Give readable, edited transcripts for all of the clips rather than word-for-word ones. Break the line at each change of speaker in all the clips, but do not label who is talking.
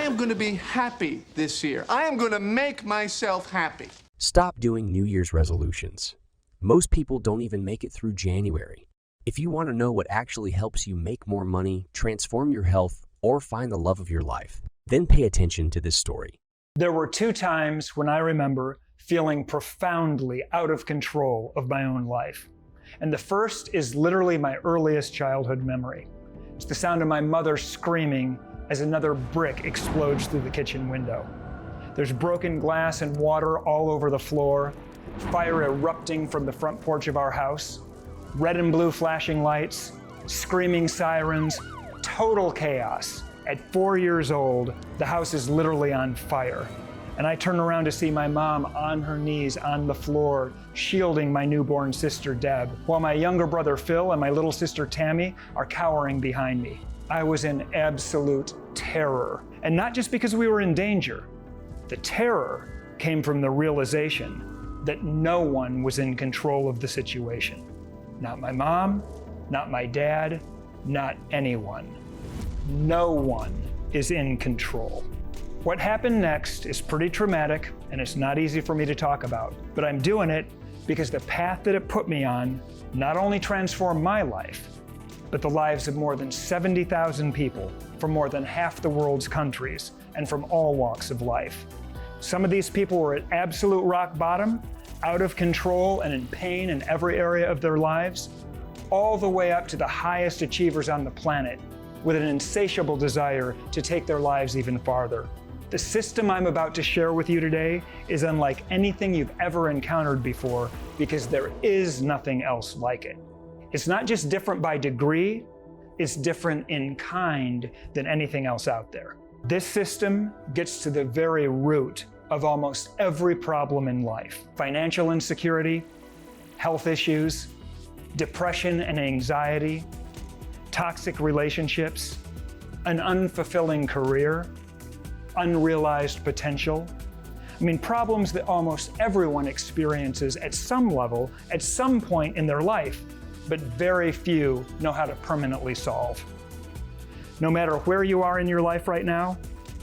am going to be happy this year. I am going to make myself happy.
Stop doing New Year's resolutions. Most people don't even make it through January. If you want to know what actually helps you make more money, transform your health, or find the love of your life, then pay attention to this story.
There were 2 times when I remember feeling profoundly out of control of my own life. And the first is literally my earliest childhood memory. It's the sound of my mother screaming as another brick explodes through the kitchen window. There's broken glass and water all over the floor, fire erupting from the front porch of our house, red and blue flashing lights, screaming sirens, total chaos. At 4 years old, the house is literally on fire. And I turn around to see my mom on her knees on the floor, shielding my newborn sister Deb, while my younger brother Phil and my little sister Tammy are cowering behind me. I was in absolute terror. And not just because we were in danger. The terror came from the realization that no one was in control of the situation. Not my mom, not my dad, not anyone. No one is in control. What happened next is pretty traumatic, and it's not easy for me to talk about, but I'm doing it because the path that it put me on not only transformed my life, but the lives of more than 70,000 people from more than half the world's countries and from all walks of life. Some of these people were at absolute rock bottom, out of control and in pain in every area of their lives, all the way up to the highest achievers on the planet with an insatiable desire to take their lives even farther. The system I'm about to share with you today is unlike anything you've ever encountered before because there is nothing else like it. It's not just different by degree, it's different in kind than anything else out there. This system gets to the very root of almost every problem in life. Financial insecurity, health issues, depression and anxiety, toxic relationships, an unfulfilling career, unrealized potential. I mean, problems that almost everyone experiences at some level, at some point in their life, but very few know how to permanently solve. No matter where you are in your life right now,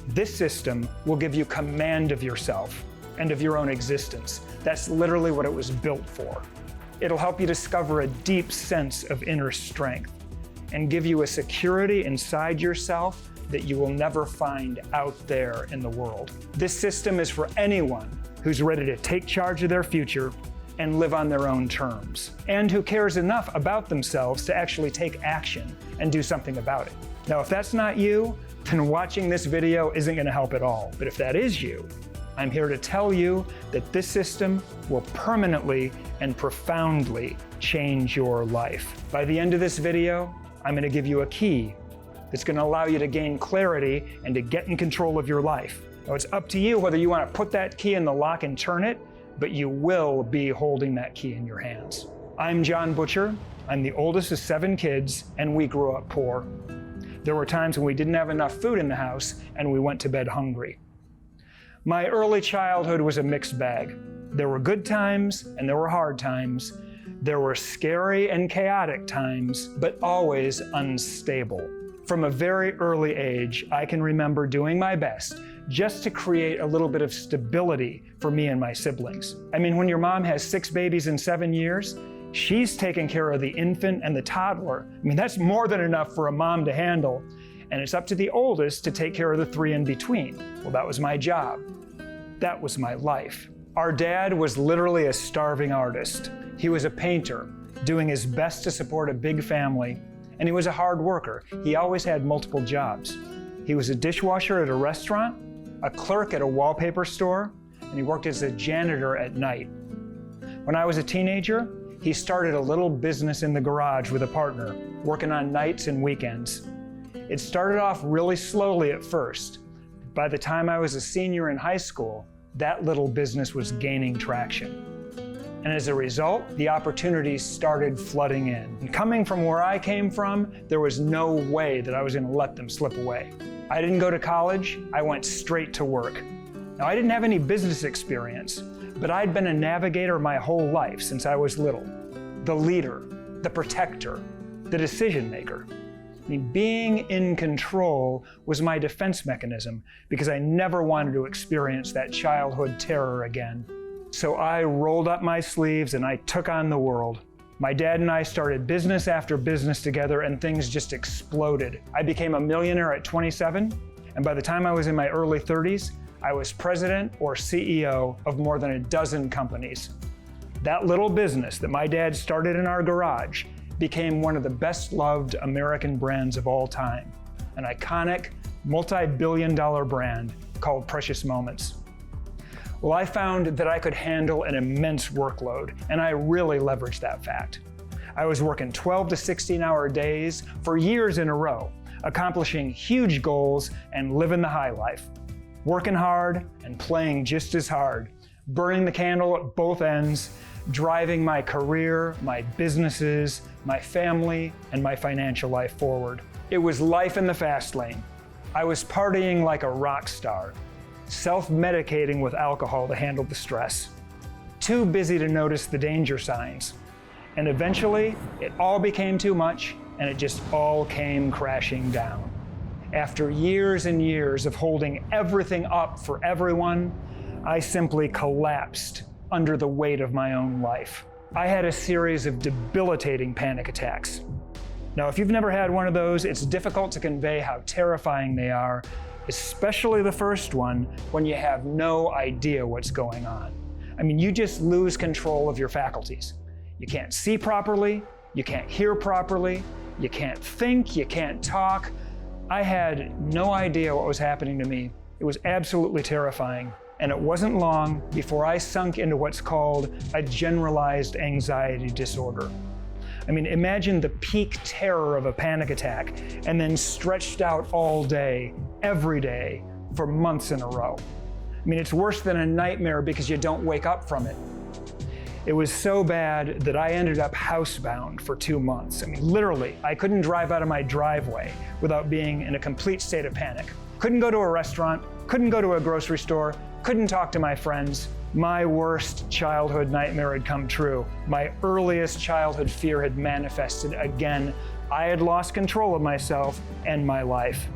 this system will give you command of yourself and of your own existence. That's literally what it was built for. It'll help you discover a deep sense of inner strength and give you a security inside yourself that you will never find out there in the world. This system is for anyone who's ready to take charge of their future and live on their own terms, and who cares enough about themselves to actually take action and do something about it. Now, if that's not you, then watching this video isn't going to help at all. But if that is you, I'm here to tell you that this system will permanently and profoundly change your life. By the end of this video, I'm going to give you a key that's going to allow you to gain clarity and to get in control of your life. Now, it's up to you whether you want to put that key in the lock and turn it, but you will be holding that key in your hands. I'm John Butcher. I'm the oldest of 7 kids, and we grew up poor. There were times when we didn't have enough food in the house, and we went to bed hungry. My early childhood was a mixed bag. There were good times, and there were hard times. There were scary and chaotic times, but always unstable. From a very early age, I can remember doing my best just to create a little bit of stability for me and my siblings. I mean, when your mom has 6 babies in 7 years, she's taking care of the infant and the toddler. I mean, that's more than enough for a mom to handle. And it's up to the oldest to take care of the 3 in between. Well, that was my job. That was my life. Our dad was literally a starving artist. He was a painter, doing his best to support a big family. And he was a hard worker. He always had multiple jobs. He was a dishwasher at a restaurant, a clerk at a wallpaper store, and he worked as a janitor at night. When I was a teenager, he started a little business in the garage with a partner, working on nights and weekends. It started off really slowly at first. By the time I was a senior in high school, that little business was gaining traction. And as a result, the opportunities started flooding in. And coming from where I came from, there was no way that I was going to let them slip away. I didn't go to college, I went straight to work. Now, I didn't have any business experience, but I'd been a navigator my whole life since I was little. The leader, the protector, the decision maker. I mean, being in control was my defense mechanism because I never wanted to experience that childhood terror again. So I rolled up my sleeves and I took on the world. My dad and I started business after business together and things just exploded. I became a millionaire at 27, and by the time I was in my early 30s, I was president or CEO of more than a dozen companies. That little business that my dad started in our garage became one of the best-loved American brands of all time, an iconic, multi-billion-dollar brand called Precious Moments. Well, I found that I could handle an immense workload, and I really leveraged that fact. I was working 12 to 16-hour days for years in a row, accomplishing huge goals and living the high life. Working hard and playing just as hard, burning the candle at both ends, driving my career, my businesses, my family, and my financial life forward. It was life in the fast lane. I was partying like a rock star, self-medicating with alcohol to handle the stress, too busy to notice the danger signs. And eventually, it all became too much, and it just all came crashing down. After years and years of holding everything up for everyone, I simply collapsed under the weight of my own life. I had a series of debilitating panic attacks. Now, if you've never had one of those, it's difficult to convey how terrifying they are, especially the first one when you have no idea what's going on. I mean, you just lose control of your faculties. You can't see properly, you can't hear properly, you can't think, you can't talk. I had no idea what was happening to me. It was absolutely terrifying. And it wasn't long before I sunk into what's called a generalized anxiety disorder. I mean, imagine the peak terror of a panic attack and then stretched out all day, every day, for months in a row. I mean, it's worse than a nightmare because you don't wake up from it. It was so bad that I ended up housebound for 2 months. I mean, literally, I couldn't drive out of my driveway without being in a complete state of panic. Couldn't go to a restaurant, couldn't go to a grocery store, couldn't talk to my friends. My worst childhood nightmare had come true. My earliest childhood fear had manifested again. I had lost control of myself and my life.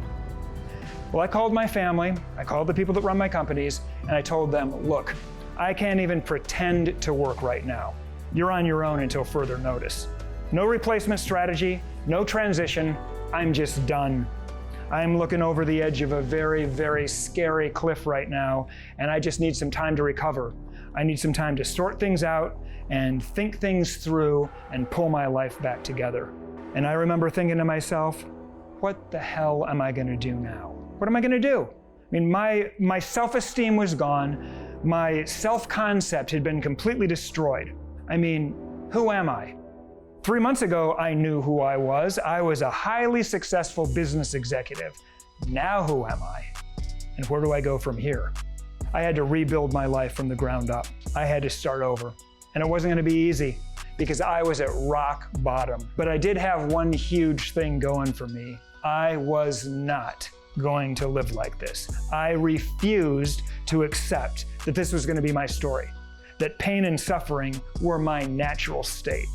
Well, I called my family, I called the people that run my companies, and I told them, look, I can't even pretend to work right now. You're on your own until further notice. No replacement strategy, no transition, I'm just done. I'm looking over the edge of a very, very scary cliff right now, and I just need some time to recover. I need some time to sort things out and think things through and pull my life back together. And I remember thinking to myself, what the hell am I gonna do now? What am I gonna do? I mean, my self-esteem was gone. My self-concept had been completely destroyed. I mean, who am I? 3 months ago, I knew who I was. I was a highly successful business executive. Now who am I? And where do I go from here? I had to rebuild my life from the ground up. I had to start over. And it wasn't gonna be easy because I was at rock bottom. But I did have one huge thing going for me. I was not going to live like this. I refused to accept that this was gonna be my story, that pain and suffering were my natural state.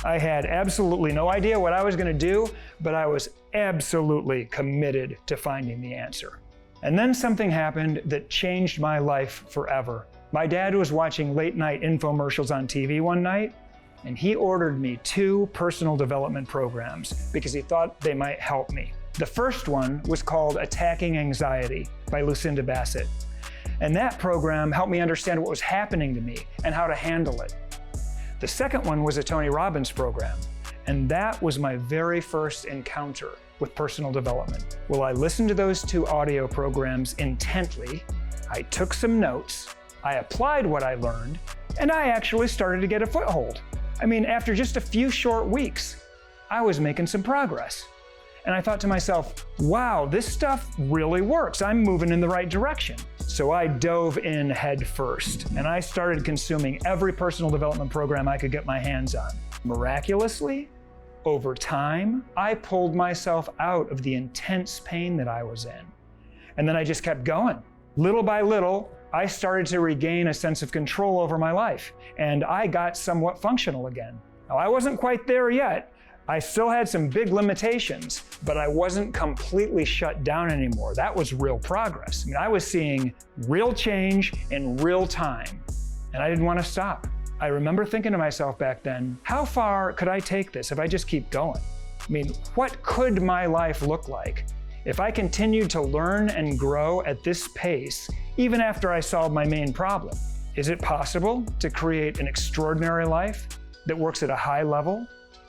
I had absolutely no idea what I was gonna do, but I was absolutely committed to finding the answer. And then something happened that changed my life forever. My dad was watching late night infomercials on TV one night, and he ordered me 2 personal development programs because he thought they might help me. The first one was called Attacking Anxiety by Lucinda Bassett. And that program helped me understand what was happening to me and how to handle it. The second one was a Tony Robbins program, and that was my very first encounter with personal development. Well, I listened to those 2 audio programs intently, I took some notes, I applied what I learned, and I actually started to get a foothold. I mean, after just a few short weeks, I was making some progress. And I thought to myself, wow, this stuff really works. I'm moving in the right direction. So I dove in head first, and I started consuming every personal development program I could get my hands on. Miraculously, over time, I pulled myself out of the intense pain that I was in. And then I just kept going. Little by little, I started to regain a sense of control over my life, and I got somewhat functional again. Now, I wasn't quite there yet, I still had some big limitations, but I wasn't completely shut down anymore. That was real progress. I mean, I was seeing real change in real time, and I didn't want to stop. I remember thinking to myself back then, how far could I take this if I just keep going? I mean, what could my life look like if I continued to learn and grow at this pace, even after I solved my main problem? Is it possible to create an extraordinary life that works at a high level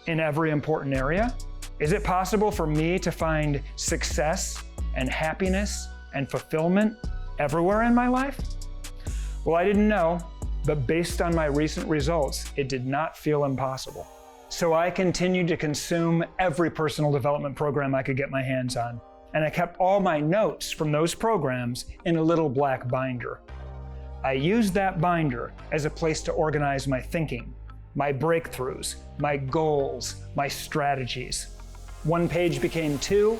in every important area? Is it possible for me to find success and happiness and fulfillment everywhere in my life? Well, I didn't know, but based on my recent results, it did not feel impossible. So I continued to consume every personal development program I could get my hands on, and I kept all my notes from those programs in a little black binder. I used that binder as a place to organize my thinking, my breakthroughs, my goals, my strategies. One page became 2,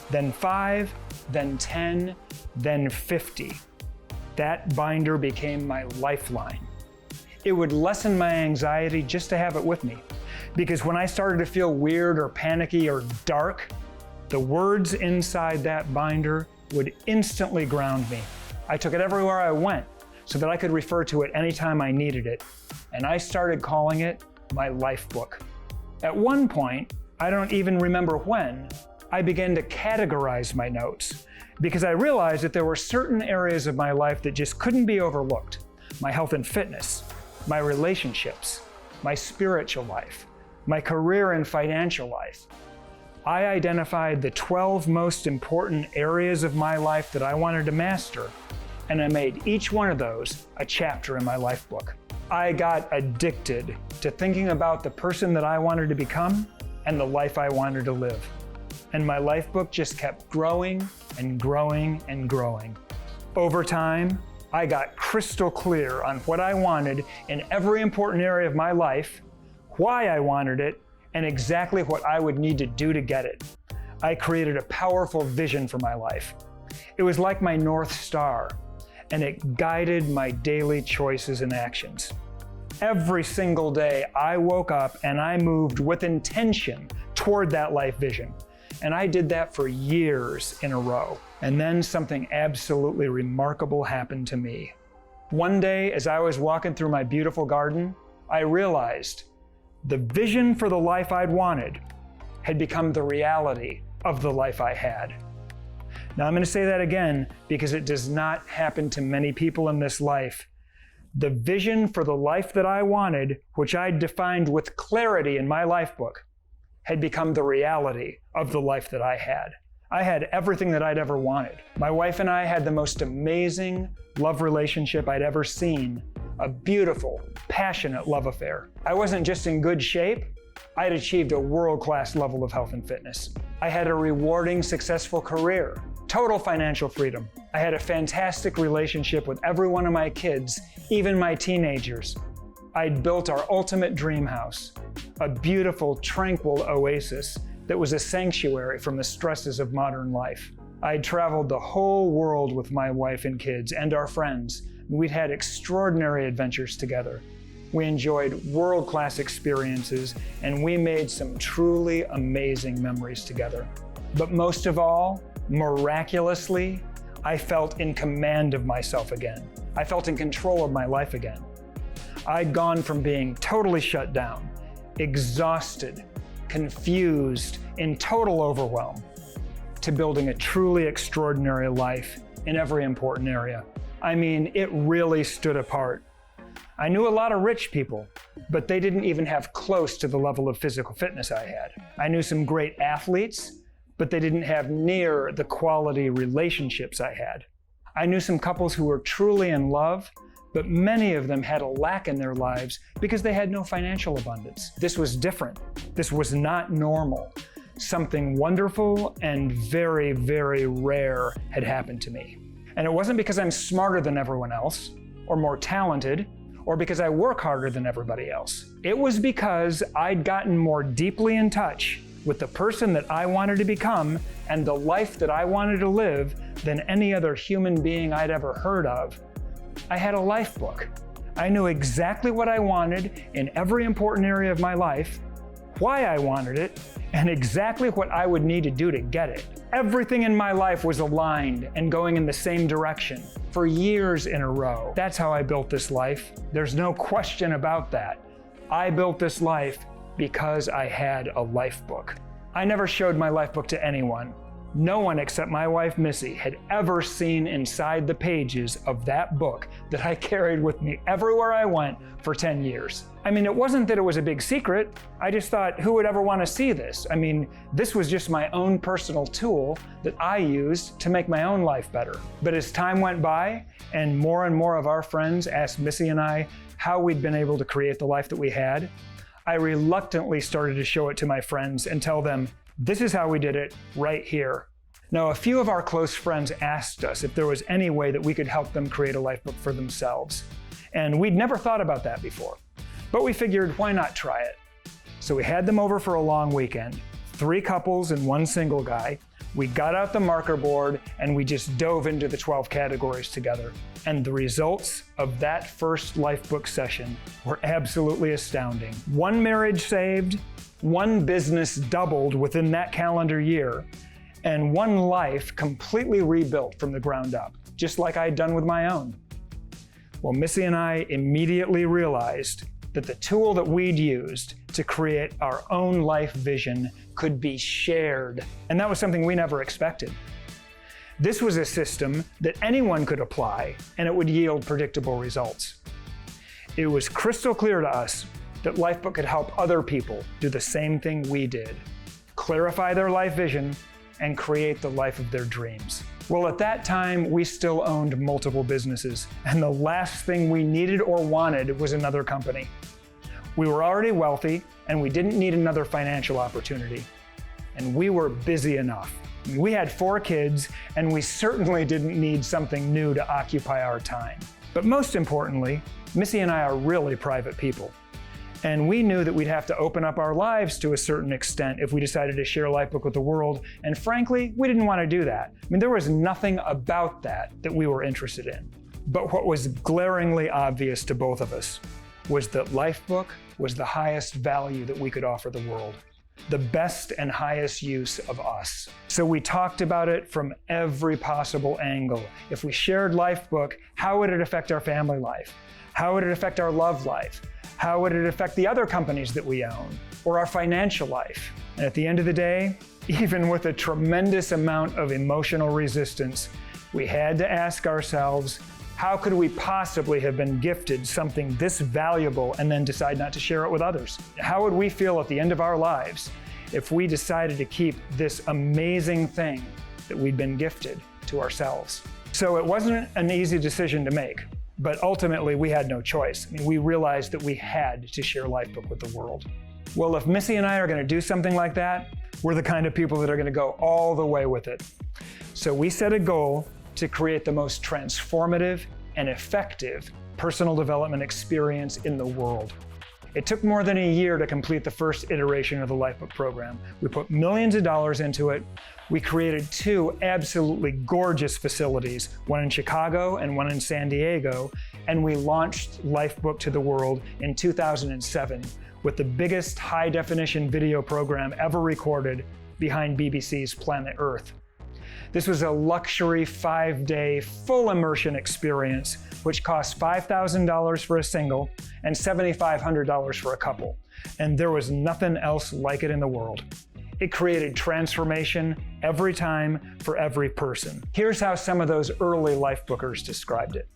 then 5, then 10, then 50. That binder became my lifeline. It would lessen my anxiety just to have it with me, because when I started to feel weird or panicky or dark, the words inside that binder would instantly ground me. I took it everywhere I went so that I could refer to it anytime I needed it, and I started calling it my life book. At one point, I don't even remember when, I began to categorize my notes because I realized that there were certain areas of my life that just couldn't be overlooked. My health and fitness, my relationships, my spiritual life, my career and financial life. I identified the 12 most important areas of my life that I wanted to master, and I made each one of those a chapter in my life book. I got addicted to thinking about the person that I wanted to become and the life I wanted to live. And my life book just kept growing and growing and growing. Over time, I got crystal clear on what I wanted in every important area of my life, why I wanted it, and exactly what I would need to do to get it. I created a powerful vision for my life. It was like my North Star, and it guided my daily choices and actions. Every single day, I woke up and I moved with intention toward that life vision. And I did that for years in a row. And then something absolutely remarkable happened to me. One day, as I was walking through my beautiful garden, I realized the vision for the life I'd wanted had become the reality of the life I had. Now I'm going to say that again because it does not happen to many people in this life. The vision for the life that I wanted, which I'd defined with clarity in my life book, had become the reality of the life that I had. I had everything that I'd ever wanted. My wife and I had the most amazing love relationship I'd ever seen, a beautiful, passionate love affair. I wasn't just in good shape, I'd achieved a world-class level of health and fitness. I had a rewarding, successful career, total financial freedom. I had a fantastic relationship with every one of my kids, even my teenagers. I'd built our ultimate dream house, a beautiful, tranquil oasis that was a sanctuary from the stresses of modern life. I'd traveled the whole world with my wife and kids and our friends. We'd had extraordinary adventures together. We enjoyed world-class experiences, and we made some truly amazing memories together. But most of all, miraculously, I felt in command of myself again. I felt in control of my life again. I'd gone from being totally shut down, exhausted, confused, in total overwhelm, to building a truly extraordinary life in every important area. I mean, it really stood apart. I knew a lot of rich people, but they didn't even have close to the level of physical fitness I had. I knew some great athletes, but they didn't have near the quality relationships I had. I knew some couples who were truly in love, but many of them had a lack in their lives because they had no financial abundance. This was different. This was not normal. Something wonderful and very, very rare had happened to me. And it wasn't because I'm smarter than everyone else, or more talented, or because I work harder than everybody else. It was because I'd gotten more deeply in touch with the person that I wanted to become and the life that I wanted to live than any other human being I'd ever heard of. I had a life book. I knew exactly what I wanted in every important area of my life, why I wanted it, and exactly what I would need to do to get it. Everything in my life was aligned and going in the same direction for years in a row. That's how I built this life. There's no question about that. I built this life because I had a life book. I never showed my life book to anyone. No one except my wife, Missy, had ever seen inside the pages of that book that I carried with me everywhere I went for 10 years. I mean, it wasn't that it was a big secret. I just thought, who would ever want to see this? I mean, this was just my own personal tool that I used to make my own life better. But as time went by and more of our friends asked Missy and I how we'd been able to create the life that we had, I reluctantly started to show it to my friends and tell them, this is how we did it right here. Now, a few of our close friends asked us if there was any way that we could help them create a life book for themselves. And we'd never thought about that before. But we figured, why not try it? So we had them over for a long weekend, 3 couples and 1 single guy. We got out the marker board and we just dove into the 12 categories together. And the results of that first life book session were absolutely astounding. 1 marriage saved, 1 business doubled within that calendar year, and 1 life completely rebuilt from the ground up, just like I'd done with my own. Well, Missy and I immediately realized that the tool that we'd used to create our own life vision could be shared, and that was something we never expected. This was a system that anyone could apply, and it would yield predictable results. It was crystal clear to us that Lifebook could help other people do the same thing we did, clarify their life vision, and create the life of their dreams. Well, at that time, we still owned multiple businesses, and the last thing we needed or wanted was another company. We were already wealthy, and we didn't need another financial opportunity. And we were busy enough. We had 4 kids, and we certainly didn't need something new to occupy our time. But most importantly, Missy and I are really private people. And we knew that we'd have to open up our lives to a certain extent if we decided to share Lifebook with the world. And frankly, we didn't want to do that. I mean, there was nothing about that we were interested in. But what was glaringly obvious to both of us was that Lifebook was the highest value that we could offer the world, the best and highest use of us. So we talked about it from every possible angle. If we shared Lifebook, how would it affect our family life? How would it affect our love life? How would it affect the other companies that we own, or our financial life? And at the end of the day, even with a tremendous amount of emotional resistance, we had to ask ourselves, how could we possibly have been gifted something this valuable and then decide not to share it with others? How would we feel at the end of our lives if we decided to keep this amazing thing that we'd been gifted to ourselves? So it wasn't an easy decision to make. But ultimately, we had no choice. I mean, we realized that we had to share Lifebook with the world. Well, if Missy and I are going to do something like that, we're the kind of people that are going to go all the way with it. So we set a goal to create the most transformative and effective personal development experience in the world. It took more than a year to complete the first iteration of the Lifebook program. We put millions of dollars into it. We created 2 absolutely gorgeous facilities, one in Chicago and one in San Diego, and we launched Lifebook to the world in 2007 with the biggest high-definition video program ever recorded behind BBC's Planet Earth. This was a luxury 5-day full immersion experience, which cost $5,000 for a single and $7,500 for a couple. And there was nothing else like it in the world. It created transformation every time for every person. Here's how some of those early Lifebookers described it.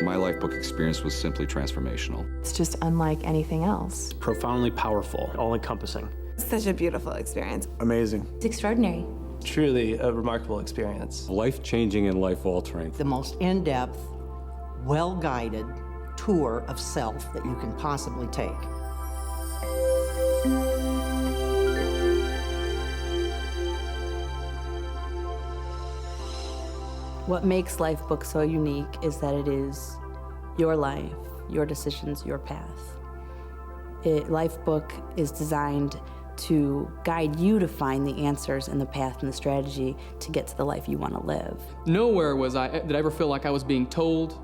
My Lifebook experience was simply transformational.
It's just unlike anything else.
Profoundly powerful, all-encompassing.
Such a beautiful experience.
Amazing.
It's extraordinary.
Truly a remarkable experience.
Life-changing and life-altering.
The most in-depth, well-guided tour of self that you can possibly take.
What makes Lifebook so unique is that it is your life, your decisions, your path. Lifebook is designed to guide you to find the answers and the path and the strategy to get to the life you want to live.
Nowhere did I ever feel like I was being told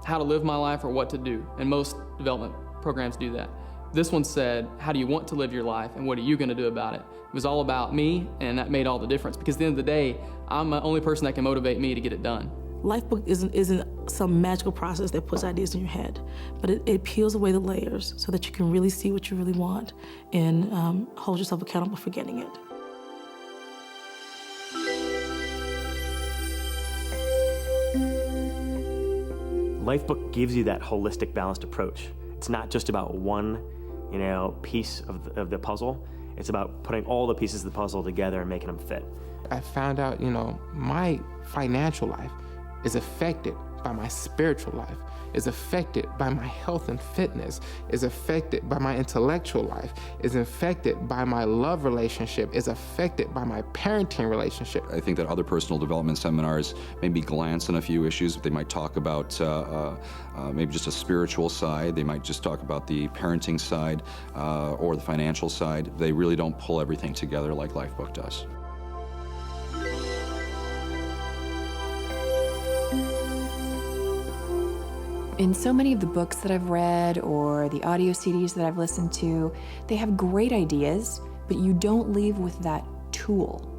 how to live my life or what to do, and most development programs do that. This one said, how do you want to live your life and what are you gonna do about it? It was all about me, and that made all the difference, because at the end of the day, I'm the only person that can motivate me to get it done.
Lifebook isn't some magical process that puts ideas in your head, but it peels away the layers so that you can really see what you really want and hold yourself accountable for getting it.
Lifebook gives you that holistic, balanced approach. It's not just about one, piece of the puzzle. It's about putting all the pieces of the puzzle together and making them fit.
I found out, my financial life is affected by my spiritual life, is affected by my health and fitness, is affected by my intellectual life, is affected by my love relationship, is affected by my parenting relationship.
I think that other personal development seminars maybe glance on a few issues. They might talk about maybe just a spiritual side. They might just talk about the parenting side or the financial side. They really don't pull everything together like Lifebook does.
In so many of the books that I've read or the audio CDs that I've listened to, they have great ideas, but you don't leave with that tool.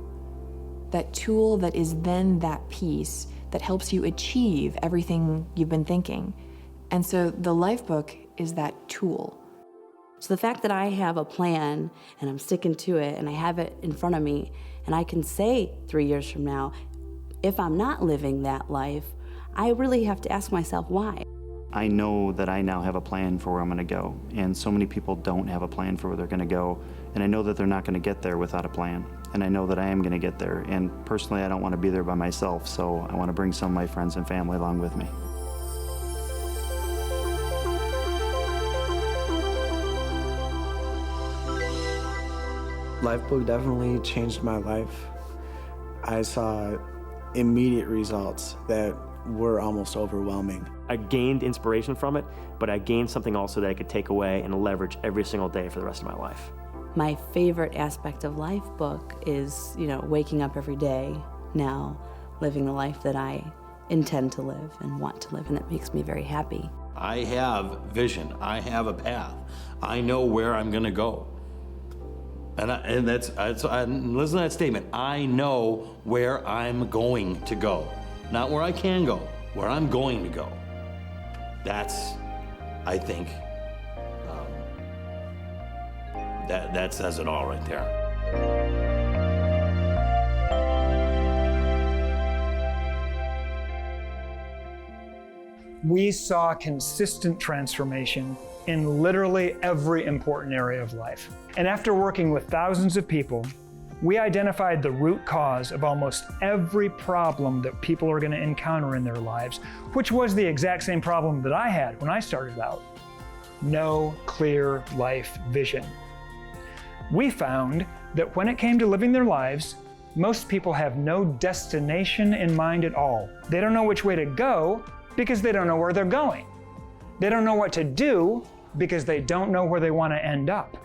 That tool that is then that piece that helps you achieve everything you've been thinking. And so the Lifebook is that tool.
So the fact that I have a plan and I'm sticking to it and I have it in front of me and I can say 3 years from now, if I'm not living that life, I really have to ask myself why.
I know that I now have a plan for where I'm going to go, and so many people don't have a plan for where they're going to go, and I know that they're not going to get there without a plan, and I know that I am going to get there, and personally I don't want to be there by myself, so I want to bring some of my friends and family along with me.
Lifebook definitely changed my life. I saw immediate results that were almost overwhelming.
I gained inspiration from it, but I gained something also that I could take away and leverage every single day for the rest of my life.
My favorite aspect of Lifebook is, waking up every day now, living the life that I intend to live and want to live, and that makes me very happy.
I have vision. I have a path. I know where I'm going to go. And listen to that statement. I know where I'm going to go. Not where I can go, where I'm going to go. That's, I think, that says it all right there.
We saw consistent transformation in literally every important area of life. And after working with thousands of people, we identified the root cause of almost every problem that people are going to encounter in their lives, which was the exact same problem that I had when I started out. No clear life vision. We found that when it came to living their lives, most people have no destination in mind at all. They don't know which way to go because they don't know where they're going. They don't know what to do because they don't know where they want to end up.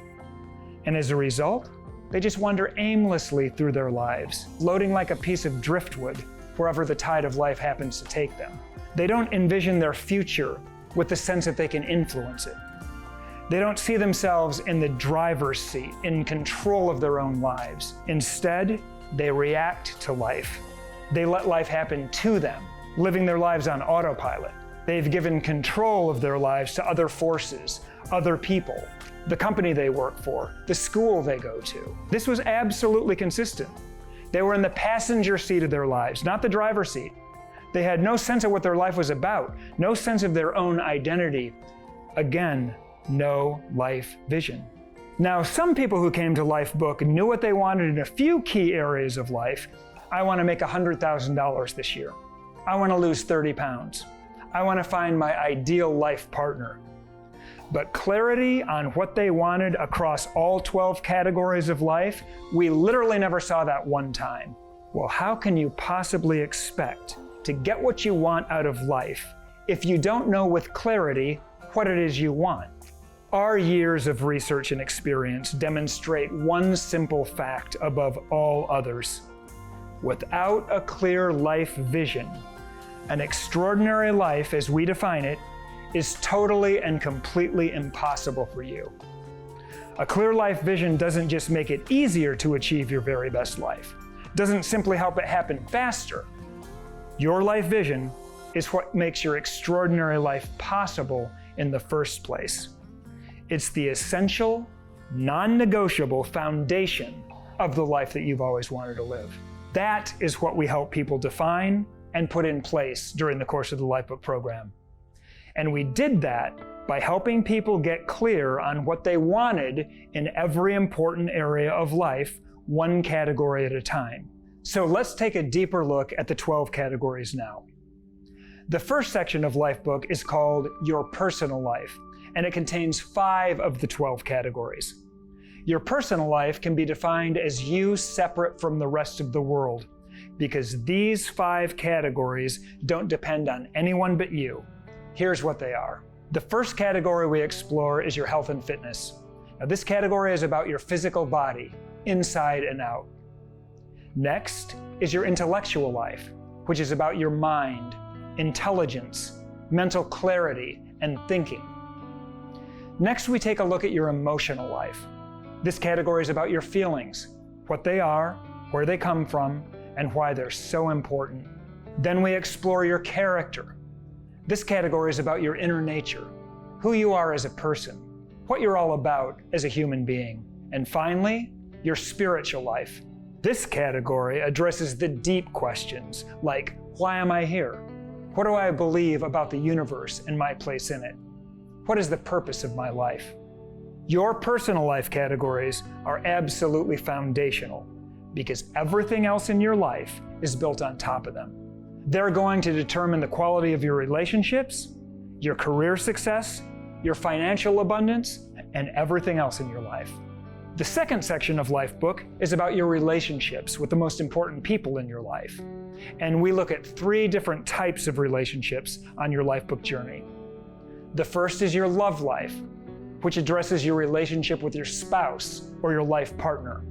And as a result, they just wander aimlessly through their lives, floating like a piece of driftwood wherever the tide of life happens to take them. They don't envision their future with the sense that they can influence it. They don't see themselves in the driver's seat, in control of their own lives. Instead, they react to life. They let life happen to them, living their lives on autopilot. They've given control of their lives to other forces, other people, the company they work for, the school they go to. This was absolutely consistent. They were in the passenger seat of their lives, not the driver's seat. They had no sense of what their life was about, no sense of their own identity. Again, no life vision. Now, some people who came to Lifebook knew what they wanted in a few key areas of life. I want to make $100,000 this year. I want to lose 30 pounds. I want to find my ideal life partner. But clarity on what they wanted across all 12 categories of life, we literally never saw that one time. Well, how can you possibly expect to get what you want out of life if you don't know with clarity what it is you want? Our years of research and experience demonstrate one simple fact above all others. Without a clear life vision, an extraordinary life, as we define it, is totally and completely impossible for you. A clear life vision doesn't just make it easier to achieve your very best life, doesn't simply help it happen faster. Your life vision is what makes your extraordinary life possible in the first place. It's the essential, non-negotiable foundation of the life that you've always wanted to live. That is what we help people define and put in place during the course of the Lifebook program. And we did that by helping people get clear on what they wanted in every important area of life, one category at a time. So let's take a deeper look at the 12 categories now. The first section of Lifebook is called Your Personal Life, and it contains 5 of the 12 categories. Your personal life can be defined as you separate from the rest of the world, because these 5 categories don't depend on anyone but you. Here's what they are. The first category we explore is your health and fitness. Now, this category is about your physical body, inside and out. Next is your intellectual life, which is about your mind, intelligence, mental clarity, and thinking. Next, we take a look at your emotional life. This category is about your feelings, what they are, where they come from, and why they're so important. Then we explore your character. This category is about your inner nature, who you are as a person, what you're all about as a human being. And finally, your spiritual life. This category addresses the deep questions like, why am I here? What do I believe about the universe and my place in it? What is the purpose of my life? Your personal life categories are absolutely foundational because everything else in your life is built on top of them. They're going to determine the quality of your relationships, your career success, your financial abundance, and everything else in your life. The second section of Lifebook is about your relationships with the most important people in your life. And we look at 3 different types of relationships on your Lifebook journey. The first is your love life, which addresses your relationship with your spouse or your life partner.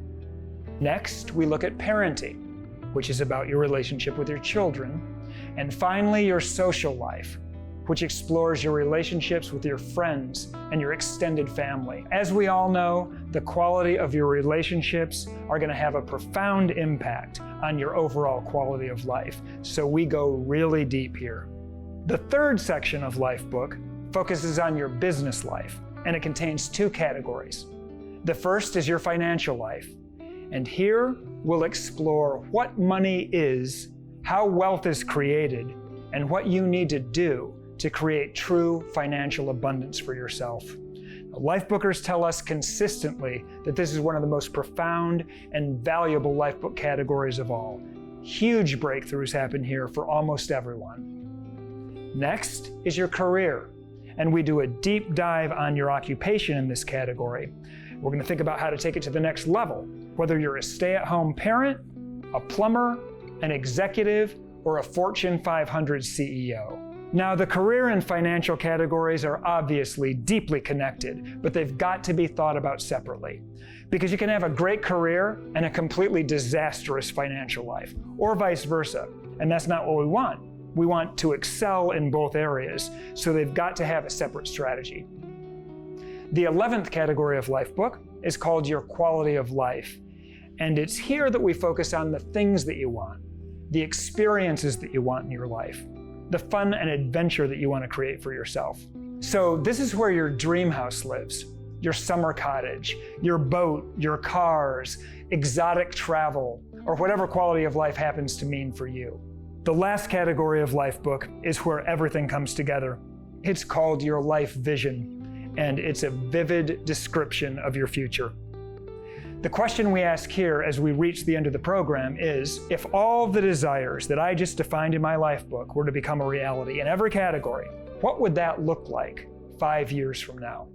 Next, we look at parenting, which is about your relationship with your children. And finally, your social life, which explores your relationships with your friends and your extended family. As we all know, the quality of your relationships are going to have a profound impact on your overall quality of life. So we go really deep here. The third section of Lifebook focuses on your business life, and it contains 2 categories. The first is your financial life. And here we'll explore what money is, how wealth is created, and what you need to do to create true financial abundance for yourself. Lifebookers tell us consistently that this is one of the most profound and valuable Lifebook categories of all. Huge breakthroughs happen here for almost everyone. Next is your career, and we do a deep dive on your occupation in this category. We're going to think about how to take it to the next level, whether you're a stay-at-home parent, a plumber, an executive, or a Fortune 500 CEO. Now, the career and financial categories are obviously deeply connected, but they've got to be thought about separately. Because you can have a great career and a completely disastrous financial life, or vice versa, and that's not what we want. We want to excel in both areas, so they've got to have a separate strategy. The 11th category of Lifebook is called your quality of life, and it's here that we focus on the things that you want, the experiences that you want in your life, the fun and adventure that you want to create for yourself. So this is where your dream house lives, your summer cottage, your boat, your cars, exotic travel, or whatever quality of life happens to mean for you. The last category of Lifebook is where everything comes together. It's called your life vision, and it's a vivid description of your future. The question we ask here as we reach the end of the program is, if all the desires that I just defined in my Lifebook were to become a reality in every category, what would that look like 5 years from now?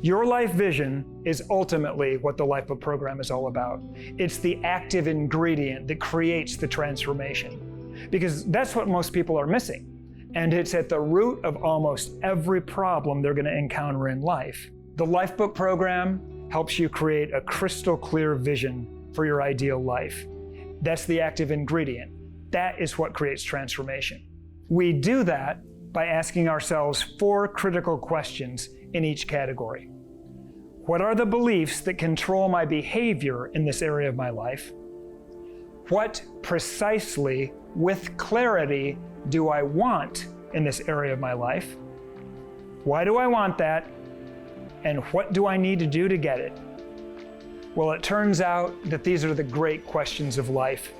Your life vision is ultimately what the Lifebook program is all about. It's the active ingredient that creates the transformation, because that's what most people are missing. And it's at the root of almost every problem they're going to encounter in life. The Lifebook program helps you create a crystal clear vision for your ideal life. That's the active ingredient. That is what creates transformation. We do that by asking ourselves 4 critical questions in each category. What are the beliefs that control my behavior in this area of my life? What precisely, with clarity, do I want in this area of my life? Why do I want that? And what do I need to do to get it? Well, it turns out that these are the great questions of life.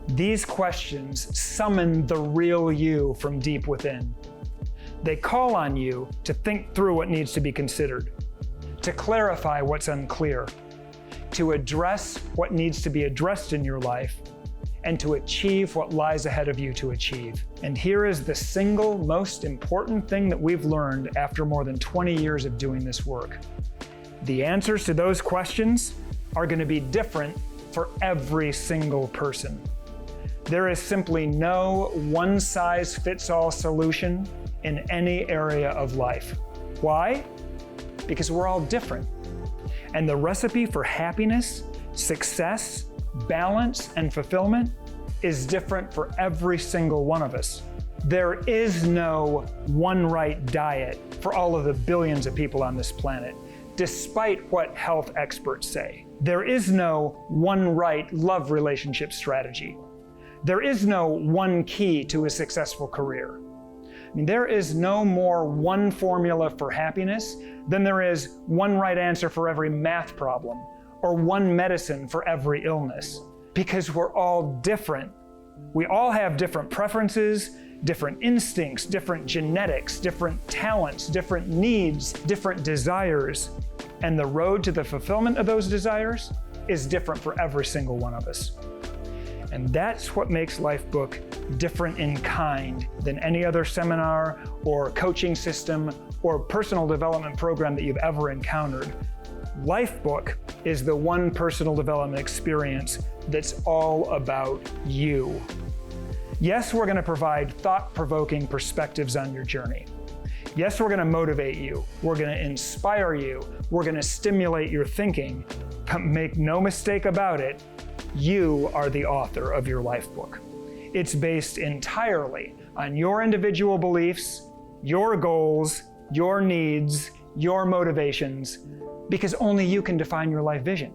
These questions summon the real you from deep within. They call on you to think through what needs to be considered, to clarify what's unclear, to address what needs to be addressed in your life, and to achieve what lies ahead of you to achieve. And here is the single most important thing that we've learned after more than 20 years of doing this work. The answers to those questions are going to be different for every single person. There is simply no one-size-fits-all solution in any area of life. Why? Because we're all different. And the recipe for happiness, success, balance, and fulfillment is different for every single one of us. There is no one right diet for all of the billions of people on this planet, despite what health experts say. There is no one right love relationship strategy. There is no one key to a successful career. I mean, there is no more one formula for happiness than there is one right answer for every math problem or one medicine for every illness, because we're all different. We all have different preferences, different instincts, different genetics, different talents, different needs, different desires. And the road to the fulfillment of those desires is different for every single one of us. And that's what makes Lifebook different in kind than any other seminar or coaching system or personal development program that you've ever encountered. Lifebook is the one personal development experience that's all about you. Yes, we're going to provide thought-provoking perspectives on your journey. Yes, we're going to motivate you. We're going to inspire you. We're going to stimulate your thinking. But make no mistake about it, you are the author of your Lifebook. It's based entirely on your individual beliefs, your goals, your needs, your motivations, because only you can define your life vision.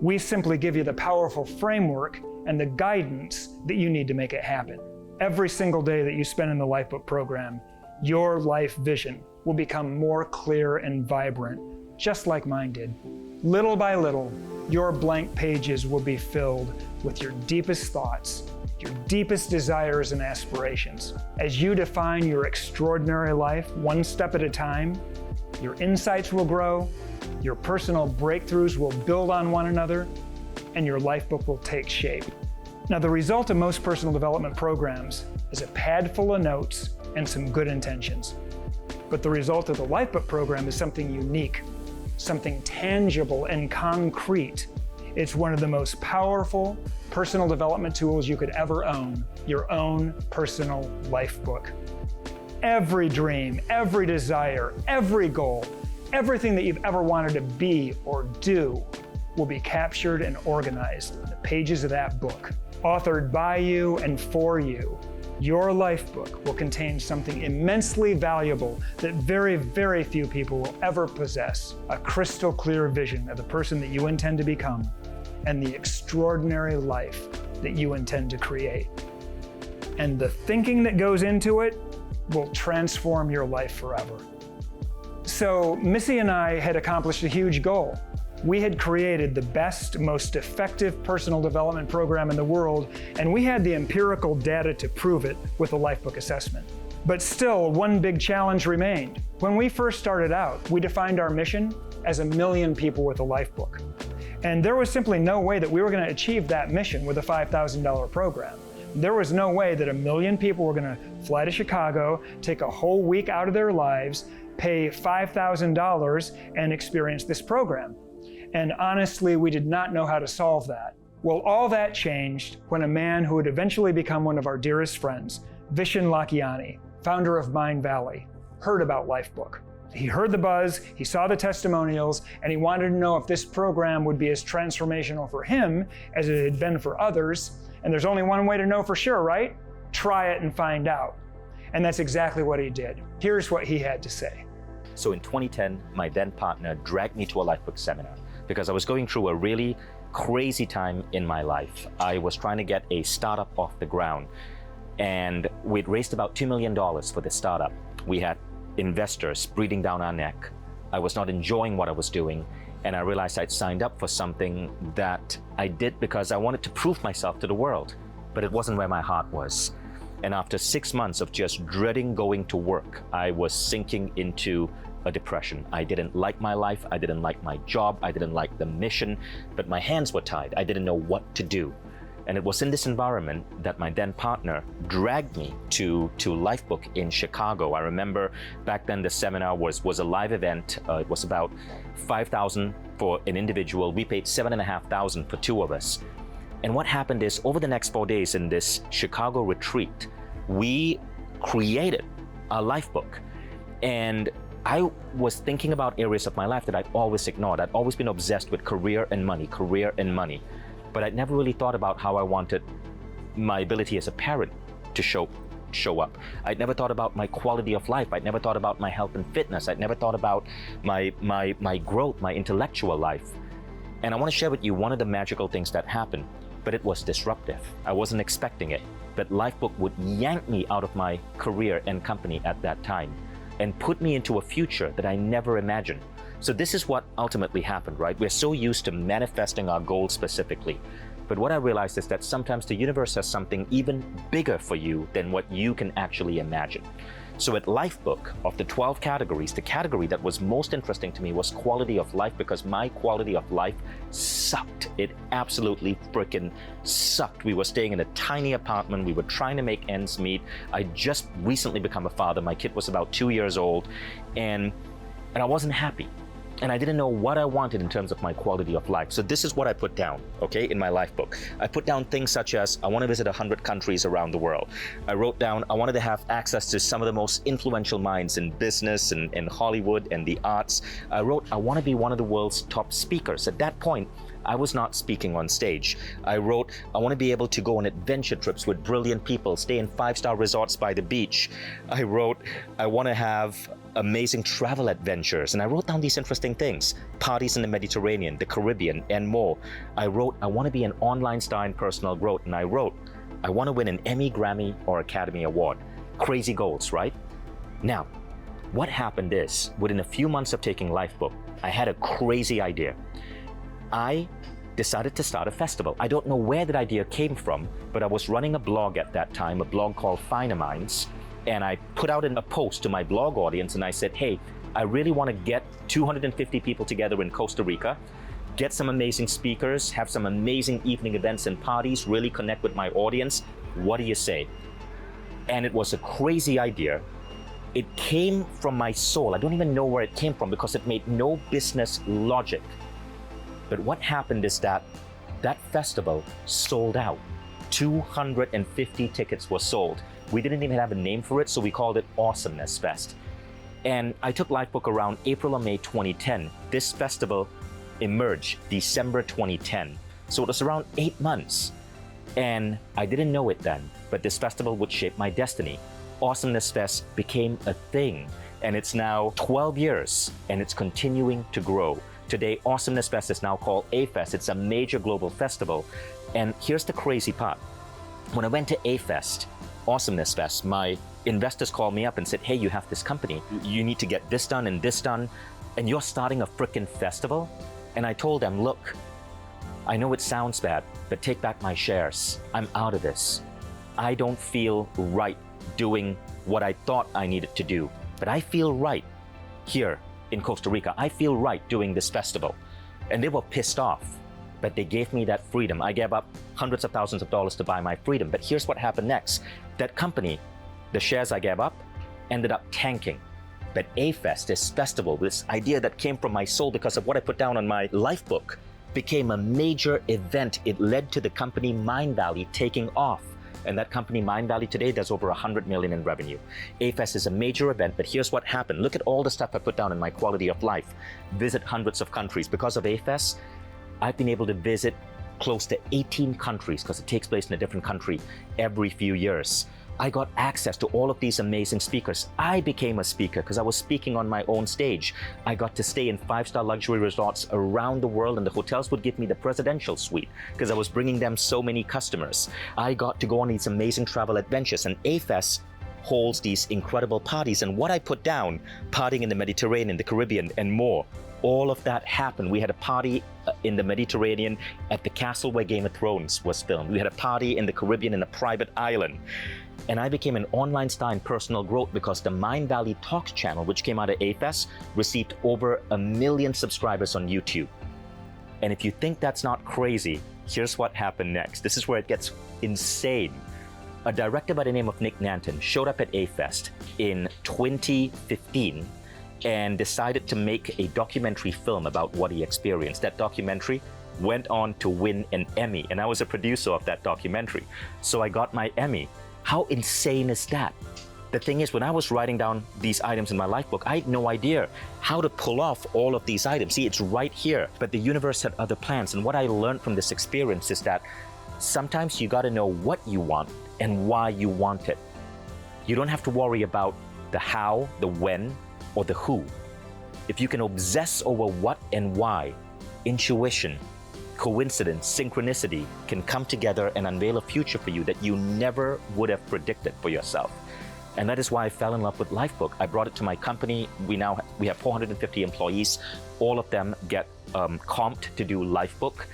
We simply give you the powerful framework and the guidance that you need to make it happen. Every single day that you spend in the Lifebook program, your life vision will become more clear and vibrant, just like mine did. Little by little, your blank pages will be filled with your deepest thoughts, your deepest desires and aspirations. As you define your extraordinary life one step at a time, your insights will grow, your personal breakthroughs will build on one another, and your Lifebook will take shape. Now, the result of most personal development programs is a pad full of notes and some good intentions. But the result of the Lifebook program is something unique, something tangible and concrete. It's one of the most powerful personal development tools you could ever own, your own personal Lifebook. Every dream, every desire, every goal, everything that you've ever wanted to be or do will be captured and organized in the pages of that book. Authored by you and for you, your Lifebook will contain something immensely valuable that very, very few people will ever possess: a crystal clear vision of the person that you intend to become and the extraordinary life that you intend to create. And the thinking that goes into it will transform your life forever. So Missy and I had accomplished a huge goal. We had created the best, most effective personal development program in the world, and we had the empirical data to prove it with the Lifebook assessment. But still, one big challenge remained. When we first started out, we defined our mission as 1 million people with a Lifebook. And there was simply no way that we were going to achieve that mission with a $5,000 program. There was no way that 1 million people were going to fly to Chicago, take a whole week out of their lives, pay $5,000, and experience this program. And honestly, we did not know how to solve that. Well, all that changed when a man who would eventually become one of our dearest friends, Vishen Lakhiani, founder of Mindvalley, heard about Lifebook. He heard the buzz, he saw the testimonials, and he wanted to know if this program would be as transformational for him as it had been for others. And there's only one way to know for sure, right? Try it and find out. And that's exactly what he did. Here's what he had to say.
So in 2010, my then partner dragged me to a Lifebook seminar because I was going through a really crazy time in my life. I was trying to get a startup off the ground, and we'd raised about $2 million for the startup. We had investors breathing down our neck. I was not enjoying what I was doing, and I realized I'd signed up for something that I did because I wanted to prove myself to the world, but it wasn't where my heart was. And after 6 months of just dreading going to work, I was sinking into a depression. I didn't like my life, I didn't like my job, I didn't like the mission, but my hands were tied. I didn't know what to do. And it was in this environment that my then partner dragged me to Lifebook in Chicago. I remember back then the seminar was a live event. It was about $5,000 for an individual. We paid $7,500 for 2 of us. And what happened is, over the next 4 days in this Chicago retreat, we created a Lifebook. And I was thinking about areas of my life that I'd always ignored. I'd always been obsessed with career and money. But I'd never really thought about how I wanted my ability as a parent to show up. I'd never thought about my quality of life. I'd never thought about my health and fitness. I'd never thought about my growth, my intellectual life. And I want to share with you one of the magical things that happened, but it was disruptive. I wasn't expecting it, but Lifebook would yank me out of my career and company at that time and put me into a future that I never imagined. So this is what ultimately happened, right? We're so used to manifesting our goals specifically. But what I realized is that sometimes the universe has something even bigger for you than what you can actually imagine. So at Lifebook, of the 12 categories, the category that was most interesting to me was quality of life, because my quality of life sucked. It absolutely freaking sucked. We were staying in a tiny apartment. We were trying to make ends meet. I just recently become a father. My kid was about 2 years old, and I wasn't happy. And I didn't know what I wanted in terms of my quality of life. So this is what I put down, okay, in my Lifebook. I put down things such as, I want to visit 100 countries around the world. I wrote down, I wanted to have access to some of the most influential minds in business and in Hollywood and the arts. I wrote, I want to be one of the world's top speakers. At that point, I was not speaking on stage. I wrote, I want to be able to go on adventure trips with brilliant people, stay in 5-star resorts by the beach. I wrote, I want to have amazing travel adventures. And I wrote down these interesting things: parties in the Mediterranean, the Caribbean, and more. I wrote, I want to be an online star in personal growth. And I wrote, I want to win an Emmy, Grammy, or Academy Award. Crazy goals, right? Now, what happened is, within a few months of taking Lifebook, I had a crazy idea. I decided to start a festival. I don't know where that idea came from, but I was running a blog at that time, a blog called Finer Minds, and I put out a post to my blog audience, and I said, hey, I really want to get 250 people together in Costa Rica, get some amazing speakers, have some amazing evening events and parties, really connect with my audience. What do you say? And it was a crazy idea. It came from my soul. I don't even know where it came from because it made no business logic. But what happened is that festival sold out. 250 tickets were sold. We didn't even have a name for it, so we called it Awesomeness Fest. And I took Lifebook around April or May 2010. This festival emerged December 2010. So it was around 8 months. And I didn't know it then, but this festival would shape my destiny. Awesomeness Fest became a thing, and it's now 12 years, and it's continuing to grow. Today, Awesomeness Fest is now called A-Fest. It's a major global festival. And here's the crazy part. When I went to A-Fest, Awesomeness Fest, my investors called me up and said, hey, you have this company. You need to get this done, and you're starting a frickin' festival? And I told them, look, I know it sounds bad, but take back my shares. I'm out of this. I don't feel right doing what I thought I needed to do, but I feel right here in Costa Rica. I feel right doing this festival. And they were pissed off, but they gave me that freedom. I gave up hundreds of thousands of dollars to buy my freedom. But here's what happened next. That company, the shares I gave up, ended up tanking. But A-Fest, this festival, this idea that came from my soul because of what I put down on my Lifebook, became a major event. It led to the company Mindvalley taking off. And that company, Mindvalley, today does over 100 million in revenue. A-Fest is a major event, but here's what happened. Look at all the stuff I put down in my quality of life. Visit hundreds of countries. Because of A-Fest, I've been able to visit close to 18 countries because it takes place in a different country every few years. I got access to all of these amazing speakers. I became a speaker because I was speaking on my own stage. I got to stay in 5-star luxury resorts around the world, and the hotels would give me the presidential suite because I was bringing them so many customers. I got to go on these amazing travel adventures, and AFES holds these incredible parties. And what I put down, partying in the Mediterranean, the Caribbean, and more, all of that happened. We had a party in the Mediterranean at the castle where Game of Thrones was filmed. We had a party in the Caribbean in a private island. And I became an online star in personal growth because the Mindvalley Talks channel, which came out of AFES, received over 1 million subscribers on YouTube. And if you think that's not crazy, here's what happened next. This is where it gets insane. A director by the name of Nick Nanton showed up at AFES in 2015 and decided to make a documentary film about what he experienced. That documentary went on to win an Emmy, and I was a producer of that documentary. So I got my Emmy. How insane is that? The thing is, when I was writing down these items in my life book, I had no idea how to pull off all of these items. See, it's right here, but the universe had other plans. And what I learned from this experience is that sometimes you gotta know what you want and why you want it. You don't have to worry about the how, the when, or the who. If you can obsess over what and why, intuition, coincidence, synchronicity can come together and unveil a future for you that you never would have predicted for yourself. And that is why I fell in love with Lifebook. I brought it to my company. We have 450 employees. All of them get comped to do Lifebook.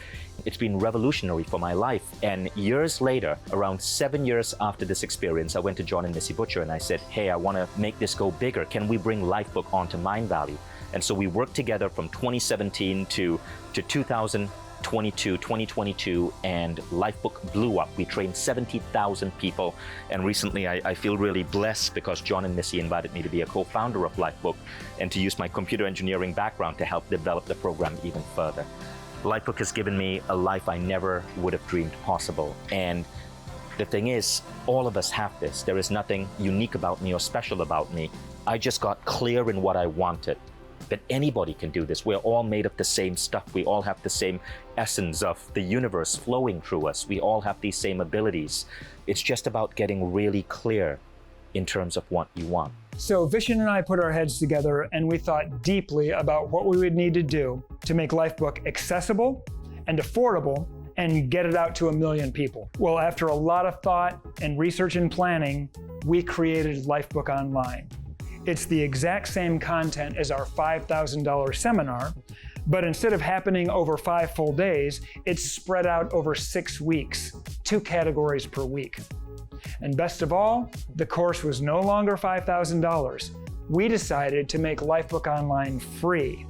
It's been revolutionary for my life. And years later, around 7 years after this experience, I went to John and Missy Butcher and I said, hey, I want to make this go bigger. Can we bring Lifebook onto Mindvalley? And so we worked together from 2017 to 2022, and Lifebook blew up. We trained 70,000 people, and recently I feel really blessed because John and Missy invited me to be a co-founder of Lifebook and to use my computer engineering background to help develop the program even further. Lifebook has given me a life I never would have dreamed possible, and the thing is, all of us have this. There is nothing unique about me or special about me. I just got clear in what I wanted. That anybody can do this. We're all made of the same stuff. We all have the same essence of the universe flowing through us. We all have these same abilities. It's just about getting really clear in terms of what you want.
So Vishen and I put our heads together and we thought deeply about what we would need to do to make Lifebook accessible and affordable and get it out to 1 million people. Well, after a lot of thought and research and planning, we created Lifebook Online. It's the exact same content as our $5,000 seminar, but instead of happening over 5 full days, it's spread out over 6 weeks, 2 categories per week. And best of all, the course was no longer $5,000. We decided to make Lifebook Online free.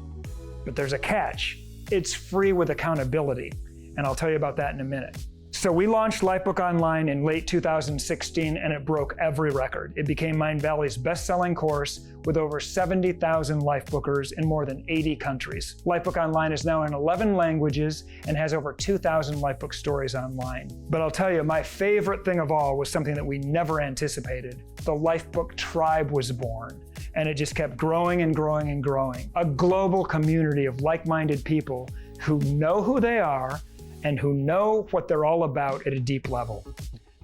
But there's a catch. It's free with accountability, and I'll tell you about that in a minute. So we launched Lifebook Online in late 2016, and it broke every record. It became Mindvalley's best-selling course with over 70,000 Lifebookers in more than 80 countries. Lifebook Online is now in 11 languages and has over 2,000 Lifebook stories online. But I'll tell you, my favorite thing of all was something that we never anticipated. The Lifebook Tribe was born, and it just kept growing and growing and growing. A global community of like-minded people who know who they are and who know what they're all about at a deep level.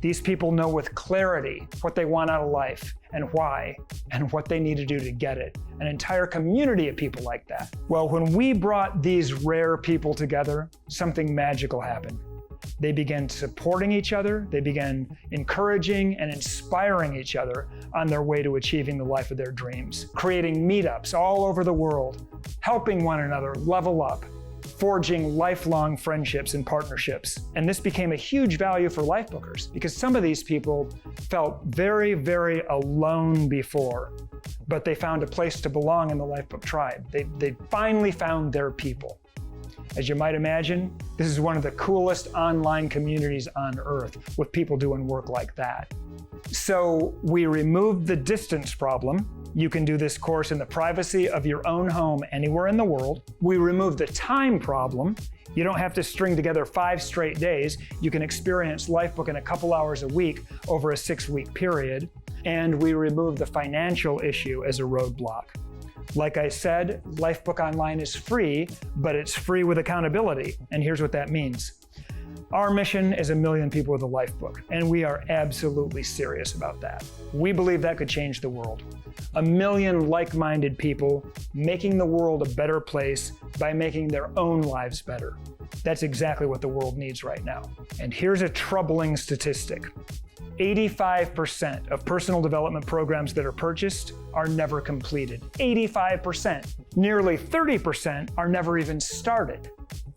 These people know with clarity what they want out of life and why, and what they need to do to get it. An entire community of people like that. Well, when we brought these rare people together, something magical happened. They began supporting each other, they began encouraging and inspiring each other on their way to achieving the life of their dreams, creating meetups all over the world, helping one another level up, forging lifelong friendships and partnerships. And this became a huge value for Lifebookers because some of these people felt very, very alone before, but they found a place to belong in the Lifebook Tribe. They finally found their people. As you might imagine, this is one of the coolest online communities on earth with people doing work like that. So we removed the distance problem. You can do this course in the privacy of your own home anywhere in the world. We removed the time problem. You don't have to string together 5 straight days. You can experience Lifebook in a couple hours a week over a 6-week period. And we removed the financial issue as a roadblock. Like I said, Lifebook Online is free, but it's free with accountability. And here's what that means. Our mission is 1 million people with a life book, and we are absolutely serious about that. We believe that could change the world. 1 million like-minded people making the world a better place by making their own lives better. That's exactly what the world needs right now. And here's a troubling statistic. 85% of personal development programs that are purchased are never completed. 85%. Nearly 30% are never even started.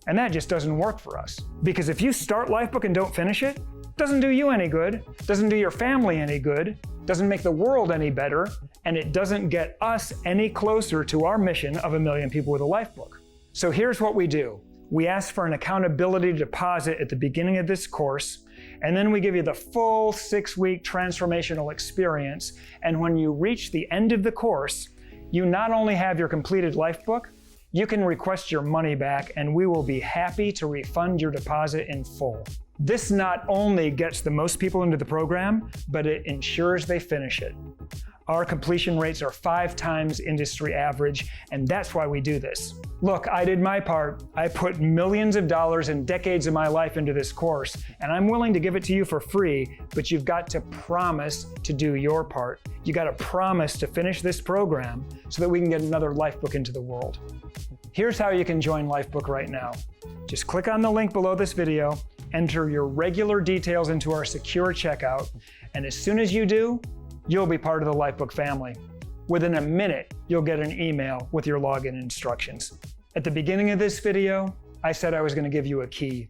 And that just doesn't work for us. Because if you start Lifebook and don't finish it, doesn't do you any good, doesn't do your family any good, doesn't make the world any better, and it doesn't get us any closer to our mission of 1 million people with a Lifebook. So here's what we do. We ask for an accountability deposit at the beginning of this course, and then we give you the full 6-week transformational experience. And when you reach the end of the course, you not only have your completed Lifebook, you can request your money back, and we will be happy to refund your deposit in full. This not only gets the most people into the program, but it ensures they finish it. Our completion rates are 5 times industry average, and that's why we do this. Look, I did my part. I put millions of dollars and decades of my life into this course, and I'm willing to give it to you for free, but you've got to promise to do your part. You got to promise to finish this program so that we can get another Lifebook into the world. Here's how you can join Lifebook right now. Just click on the link below this video, enter your regular details into our secure checkout, and as soon as you do, you'll be part of the Lifebook family. Within a minute, you'll get an email with your login instructions. At the beginning of this video, I said I was going to give you a key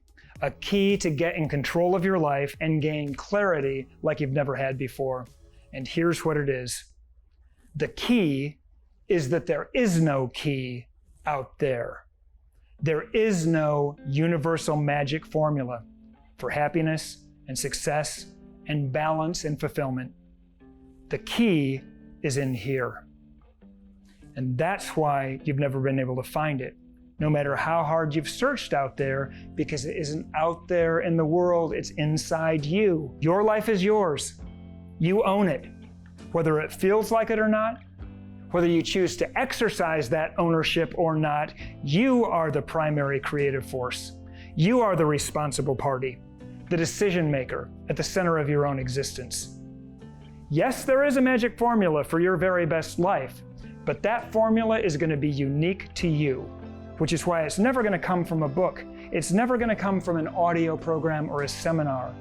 to get in control of your life and gain clarity like you've never had before. And here's what it is. The key is that there is no key out there. There is no universal magic formula for happiness and success and balance and fulfillment. The key is in here. And that's why you've never been able to find it, no matter how hard you've searched out there, because it isn't out there in the world, it's inside you. Your life is yours. You own it, whether it feels like it or not, whether you choose to exercise that ownership or not. You are the primary creative force. You are the responsible party, the decision maker at the center of your own existence. Yes, there is a magic formula for your very best life, but that formula is going to be unique to you, which is why it's never going to come from a book. It's never going to come from an audio program or a seminar.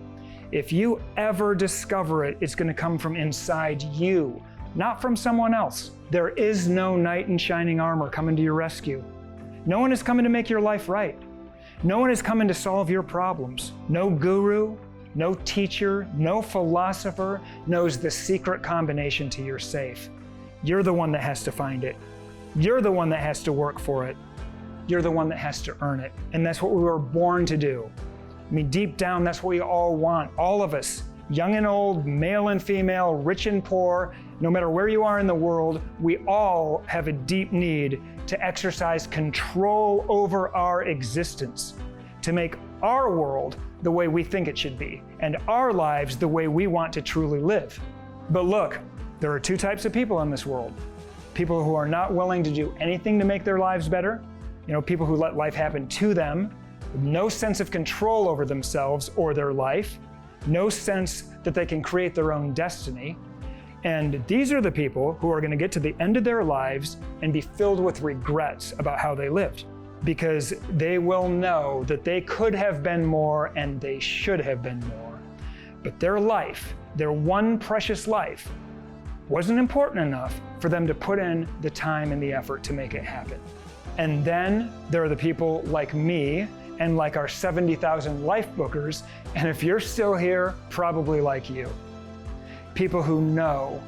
If you ever discover it, it's going to come from inside you, not from someone else. There is no knight in shining armor coming to your rescue. No one is coming to make your life right. No one is coming to solve your problems. No guru, no teacher, no philosopher knows the secret combination to your safe. You're the one that has to find it. You're the one that has to work for it. You're the one that has to earn it. And that's what we were born to do. I mean, deep down, that's what we all want. All of us, young and old, male and female, rich and poor, no matter where you are in the world, we all have a deep need to exercise control over our existence, to make our world the way we think it should be, and our lives the way we want to truly live. But look, there are 2 types of people in this world. People who are not willing to do anything to make their lives better, people who let life happen to them, with no sense of control over themselves or their life, no sense that they can create their own destiny. And these are the people who are going to get to the end of their lives and be filled with regrets about how they lived, because they will know that they could have been more and they should have been more. But their life, their one precious life, wasn't important enough for them to put in the time and the effort to make it happen. And then there are the people like me and like our 70,000 Lifebookers, and if you're still here, probably like you. People who know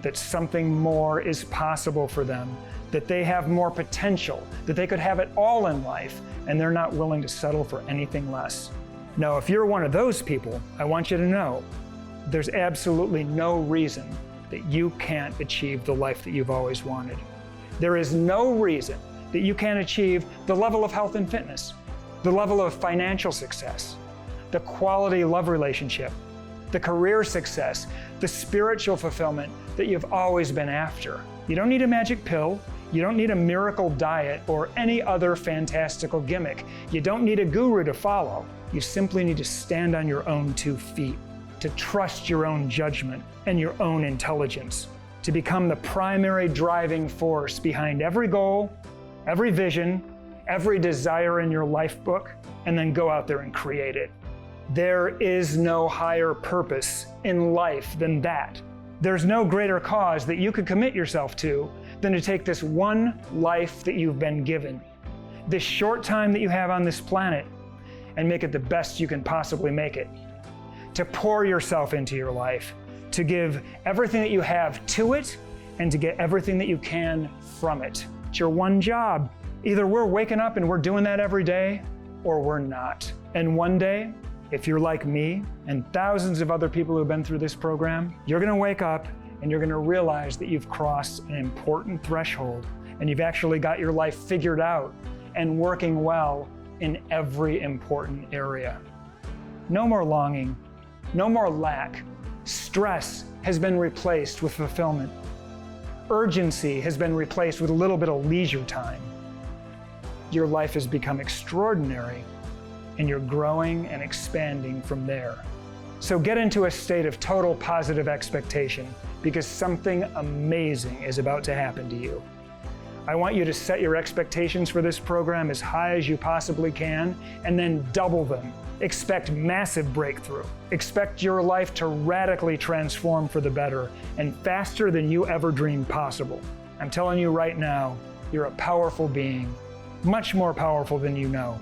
that something more is possible for them, that they have more potential, that they could have it all in life, and they're not willing to settle for anything less. Now, if you're one of those people, I want you to know there's absolutely no reason that you can't achieve the life that you've always wanted. There is no reason that you can't achieve the level of health and fitness, the level of financial success, the quality love relationship, the career success, the spiritual fulfillment that you've always been after. You don't need a magic pill. You don't need a miracle diet or any other fantastical gimmick. You don't need a guru to follow. You simply need to stand on your own 2 feet, to trust your own judgment and your own intelligence, to become the primary driving force behind every goal, every vision, every desire in your life book, and then go out there and create it. There is no higher purpose in life than that. There's no greater cause that you could commit yourself to than to take this one life that you've been given, this short time that you have on this planet, and make it the best you can possibly make it. To pour yourself into your life, to give everything that you have to it, and to get everything that you can from it. It's your one job. Either we're waking up and we're doing that every day, or we're not. And one day, if you're like me and thousands of other people who've been through this program, you're gonna wake up and you're gonna realize that you've crossed an important threshold and you've actually got your life figured out and working well in every important area. No more longing, no more lack. Stress has been replaced with fulfillment. Urgency has been replaced with a little bit of leisure time. Your life has become extraordinary and you're growing and expanding from there. So get into a state of total positive expectation because something amazing is about to happen to you. I want you to set your expectations for this program as high as you possibly can and then double them. Expect massive breakthrough. Expect your life to radically transform for the better and faster than you ever dreamed possible. I'm telling you right now, you're a powerful being, much more powerful than you know.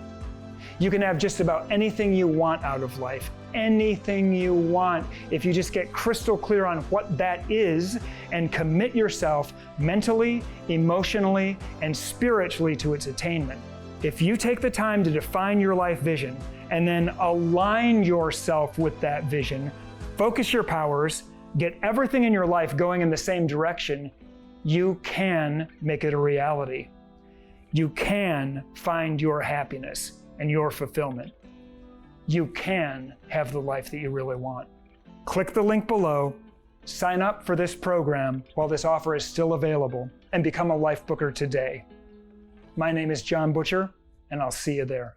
You can have just about anything you want out of life, anything you want, if you just get crystal clear on what that is and commit yourself mentally, emotionally, and spiritually to its attainment. If you take the time to define your life vision and then align yourself with that vision, focus your powers, get everything in your life going in the same direction, you can make it a reality. You can find your happiness and your fulfillment. You can have the life that you really want. Click the link below, sign up for this program while this offer is still available, and become a Life Booker today. My name is John Butcher, and I'll see you there.